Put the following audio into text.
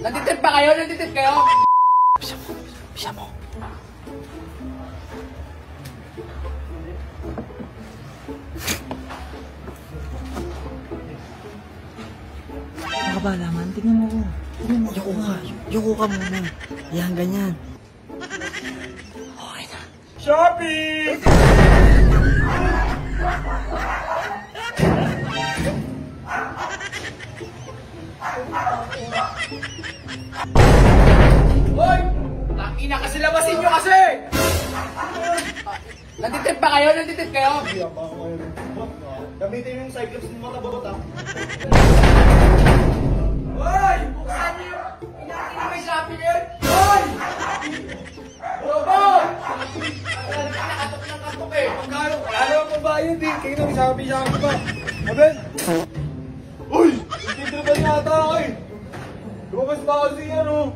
Nanditip ba kayo? Nanditip kayo? Bisa mo. Bisa mo. Baka ba naman? Tingnan mo ko. Tingnan mo. Yoko ka. Yoko ka muna. Yan, ganyan. Okay na. Shopping! Hoy! Takina kasi labasin nyo kasi! Nanditip ba kayo? Nanditip kayo? Gamitin yung Cyclops ng mga babata. Hoy! Buksan niyo yung inakin na may shopping yun! Hoy! Bobo! Nakatok ng katok eh! Magkano? Wala naman pabayad eh. Kayo nang sabi pa. Aben! Uy! Nagtitripan yata ako eh. Lumabas ba kasi yan oh?